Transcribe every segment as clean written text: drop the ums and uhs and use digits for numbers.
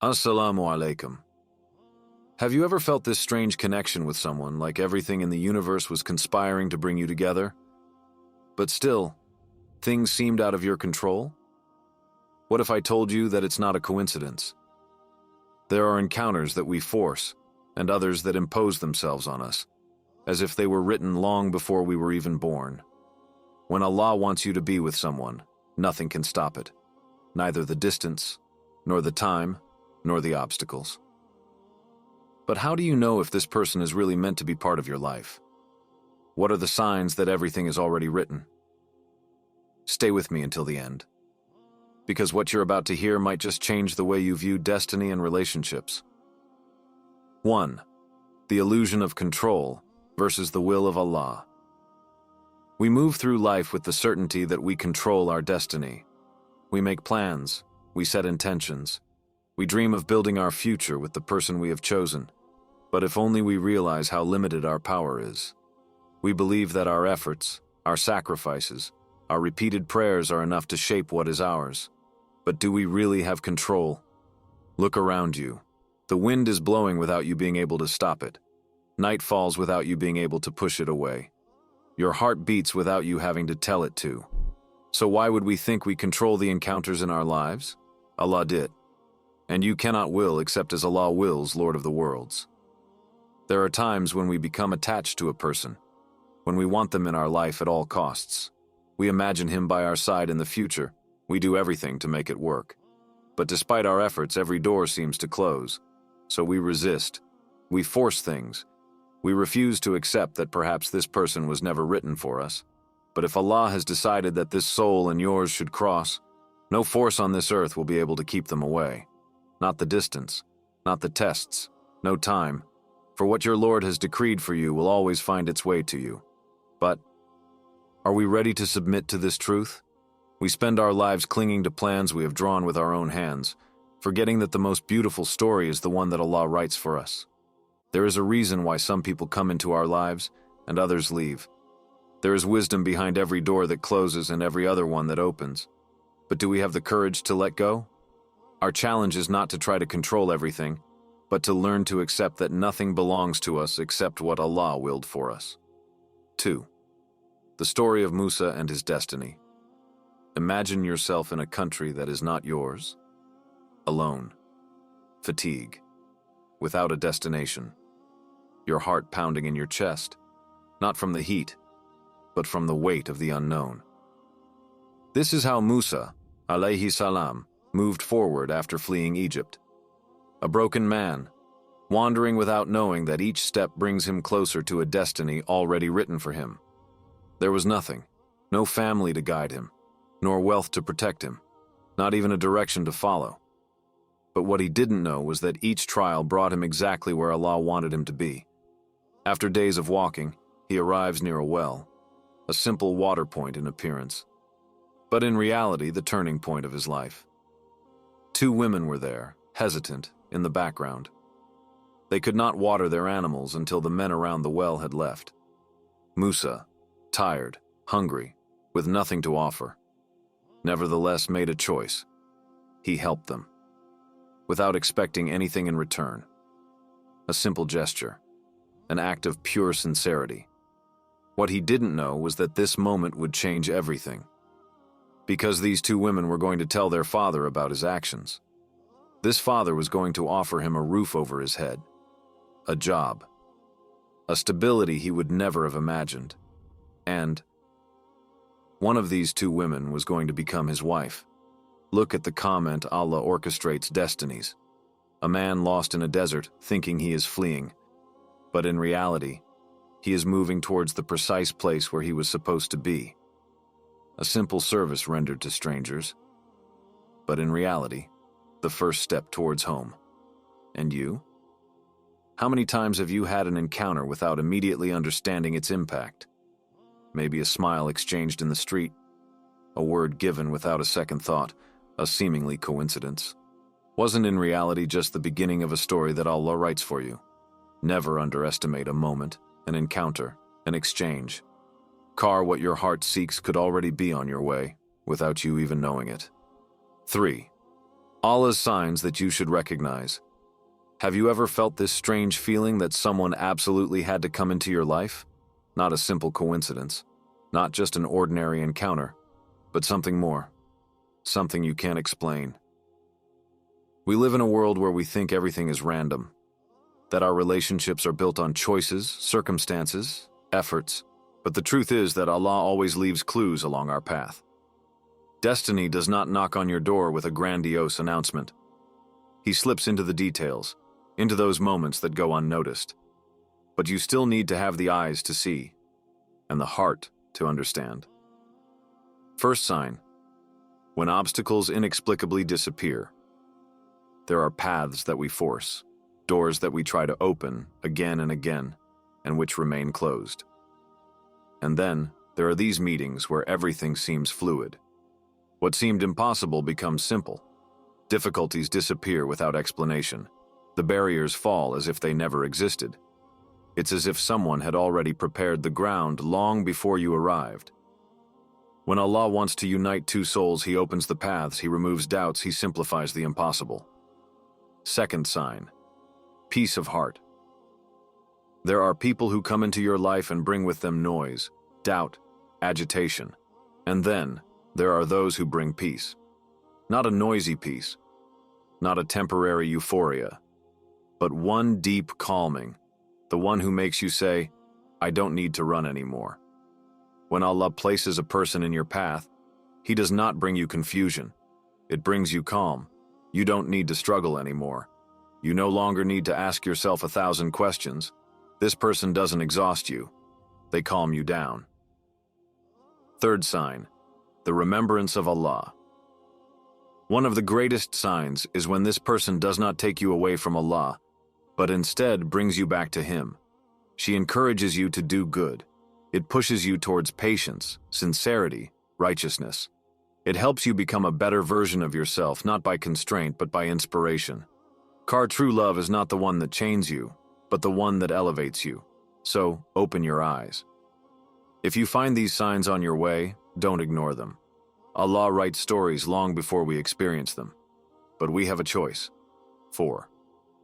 Assalamu alaikum. Have you ever felt this strange connection with someone, like everything in the universe was conspiring to bring you together? But still, things seemed out of your control? What if I told you that it's not a coincidence? There are encounters that we force, and others that impose themselves on us, as if they were written long before we were even born. When Allah wants you to be with someone, nothing can stop it. Neither the distance, nor the time, nor the obstacles. But how do you know if this person is really meant to be part of your life? What are the signs that everything is already written? Stay with me until the end, because what you're about to hear might just change the way you view destiny and relationships. 1. The illusion of control versus the will of Allah. We move through life with the certainty that we control our destiny. We make plans, we set intentions, we dream of building our future with the person we have chosen. But if only we realize how limited our power is. We believe that our efforts, our sacrifices, our repeated prayers are enough to shape what is ours. But do we really have control? Look around you. The wind is blowing without you being able to stop it. Night falls without you being able to push it away. Your heart beats without you having to tell it to. So why would we think we control the encounters in our lives? Allah did. And you cannot will except as Allah wills, Lord of the worlds. There are times when we become attached to a person, when we want them in our life at all costs. We imagine him by our side in the future. We do everything to make it work. But despite our efforts, every door seems to close. So we resist. We force things. We refuse to accept that perhaps this person was never written for us. But if Allah has decided that this soul and yours should cross, no force on this earth will be able to keep them away. Not the distance, not the tests, no time. For what your Lord has decreed for you will always find its way to you. But are we ready to submit to this truth? We spend our lives clinging to plans we have drawn with our own hands, forgetting that the most beautiful story is the one that Allah writes for us. There is a reason why some people come into our lives and others leave. There is wisdom behind every door that closes and every other one that opens. But do we have the courage to let go? Our challenge is not to try to control everything, but to learn to accept that nothing belongs to us except what Allah willed for us. 2. The story of Musa and his destiny. Imagine yourself in a country that is not yours. Alone. Fatigue. Without a destination. Your heart pounding in your chest, not from the heat, but from the weight of the unknown. This is how Musa, alayhi salam, moved forward after fleeing Egypt. A broken man, wandering without knowing that each step brings him closer to a destiny already written for him. There was nothing, no family to guide him, nor wealth to protect him, not even a direction to follow. But what he didn't know was that each trial brought him exactly where Allah wanted him to be. After days of walking, he arrives near a well, a simple water point in appearance, but in reality the turning point of his life. 2 women were there, hesitant, in the background. They could not water their animals until the men around the well had left. Musa, tired, hungry, with nothing to offer, nevertheless made a choice. He helped them, without expecting anything in return. A simple gesture, an act of pure sincerity. What he didn't know was that this moment would change everything, because these 2 women were going to tell their father about his actions. This father was going to offer him a roof over his head, a job, a stability he would never have imagined. And one of these 2 women was going to become his wife. Look at the comment, Allah orchestrates destinies. A man lost in a desert thinking he is fleeing, but in reality, he is moving towards the precise place where he was supposed to be. A simple service rendered to strangers, but in reality, the first step towards home. And you? How many times have you had an encounter without immediately understanding its impact? Maybe a smile exchanged in the street, a word given without a second thought, a seemingly coincidence. Wasn't in reality just the beginning of a story that Allah writes for you. Never underestimate a moment, an encounter, an exchange. What your heart seeks could already be on your way, without you even knowing it. 3. Allah's signs that you should recognize. Have you ever felt this strange feeling that someone absolutely had to come into your life? Not a simple coincidence, not just an ordinary encounter, but something more, something you can't explain. We live in a world where we think everything is random, that our relationships are built on choices, circumstances, efforts, but the truth is that Allah always leaves clues along our path. Destiny does not knock on your door with a grandiose announcement. He slips into the details, into those moments that go unnoticed. But you still need to have the eyes to see, and the heart to understand. First sign: when obstacles inexplicably disappear. There are paths that we force, doors that we try to open again and again, and which remain closed. And then, there are these meetings where everything seems fluid. What seemed impossible becomes simple. Difficulties disappear without explanation. The barriers fall as if they never existed. It's as if someone had already prepared the ground long before you arrived. When Allah wants to unite two souls, He opens the paths, He removes doubts, He simplifies the impossible. Second sign: peace of heart. There are people who come into your life and bring with them noise, doubt, agitation. And then, there are those who bring peace. Not a noisy peace, not a temporary euphoria, but one deep calming, the one who makes you say, I don't need to run anymore. When Allah places a person in your path, He does not bring you confusion. It brings you calm. You don't need to struggle anymore. You no longer need to ask yourself 1,000 questions. This person doesn't exhaust you. They calm you down. Third sign: the remembrance of Allah. One of the greatest signs is when this person does not take you away from Allah, but instead brings you back to Him. She encourages you to do good. It pushes you towards patience, sincerity, righteousness. It helps you become a better version of yourself, not by constraint, but by inspiration. True love is not the one that chains you, but the one that elevates you. So, open your eyes. If you find these signs on your way, don't ignore them. Allah writes stories long before we experience them. But we have a choice. 4.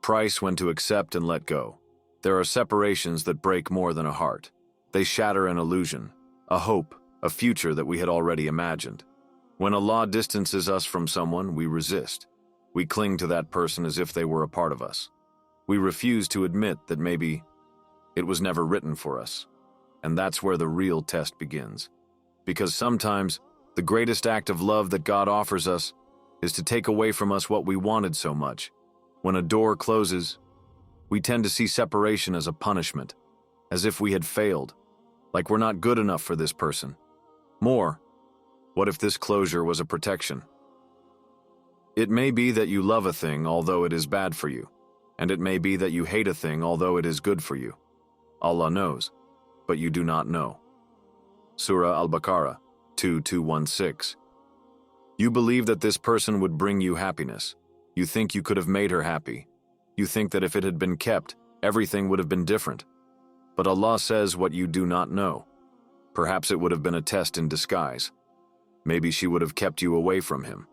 Price when to accept and let go. There are separations that break more than a heart. They shatter an illusion, a hope, a future that we had already imagined. When Allah distances us from someone, we resist. We cling to that person as if they were a part of us. We refuse to admit that maybe it was never written for us. And that's where the real test begins. Because sometimes, the greatest act of love that God offers us is to take away from us what we wanted so much. When a door closes, we tend to see separation as a punishment, as if we had failed, like we're not good enough for this person. More, what if this closure was a protection? It may be that you love a thing although it is bad for you, and it may be that you hate a thing although it is good for you. Allah knows, but you do not know. Surah Al-Baqarah 2:216. You believe that this person would bring you happiness. You think you could have made her happy. You think that if it had been kept, everything would have been different. But Allah says what you do not know. Perhaps it would have been a test in disguise. Maybe she would have kept you away from him.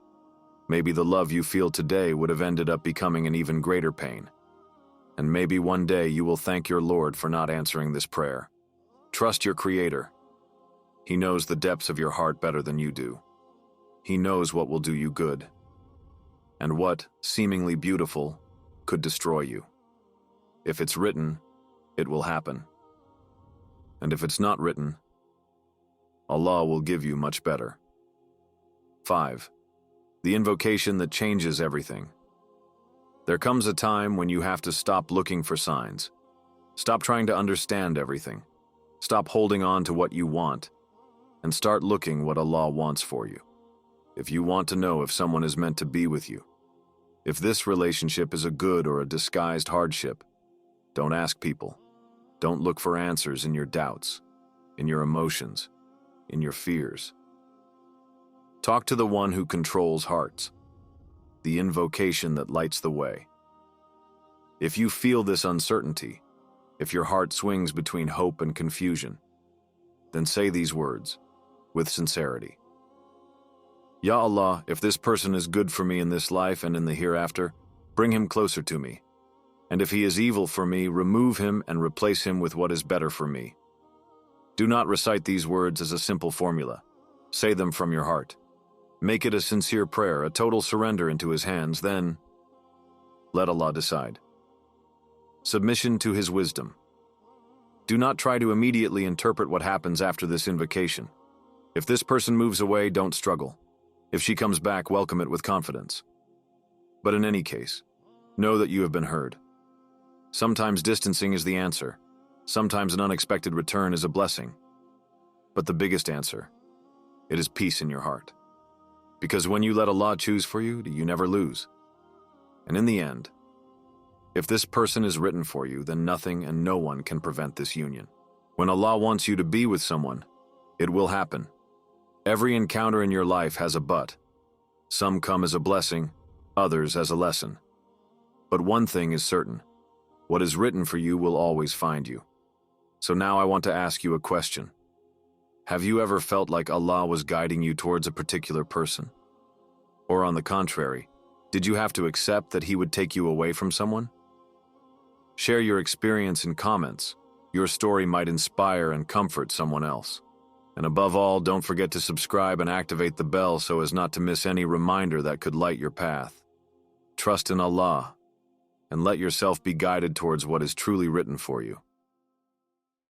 Maybe the love you feel today would have ended up becoming an even greater pain. And maybe one day you will thank your Lord for not answering this prayer. Trust your Creator. He knows the depths of your heart better than you do. He knows what will do you good, and what, seemingly beautiful, could destroy you. If it's written, it will happen. And if it's not written, Allah will give you much better. 5. The invocation that changes everything. There comes a time when you have to stop looking for signs. Stop trying to understand everything. Stop holding on to what you want, and start looking what Allah wants for you. If you want to know if someone is meant to be with you, if this relationship is a good or a disguised hardship, don't ask people. Don't look for answers in your doubts, in your emotions, in your fears. Talk to the one who controls hearts, the invocation that lights the way. If you feel this uncertainty, if your heart swings between hope and confusion, then say these words with sincerity. Ya Allah, if this person is good for me in this life and in the hereafter, bring him closer to me. And if he is evil for me, remove him and replace him with what is better for me. Do not recite these words as a simple formula. Say them from your heart. Make it a sincere prayer, a total surrender into His hands, then let Allah decide. Submission to His wisdom. Do not try to immediately interpret what happens after this invocation. If this person moves away, don't struggle. If she comes back, welcome it with confidence. But in any case, know that you have been heard. Sometimes distancing is the answer. Sometimes an unexpected return is a blessing. But the biggest answer, it is peace in your heart. Because when you let Allah choose for you, you never lose. And in the end, if this person is written for you, then nothing and no one can prevent this union. When Allah wants you to be with someone, it will happen. Every encounter in your life has a but. Some come as a blessing, others as a lesson. But one thing is certain. What is written for you will always find you. So now I want to ask you a question. Have you ever felt like Allah was guiding you towards a particular person? Or on the contrary, did you have to accept that He would take you away from someone? Share your experience in comments. Your story might inspire and comfort someone else. And above all, don't forget to subscribe and activate the bell so as not to miss any reminder that could light your path. Trust in Allah, and let yourself be guided towards what is truly written for you.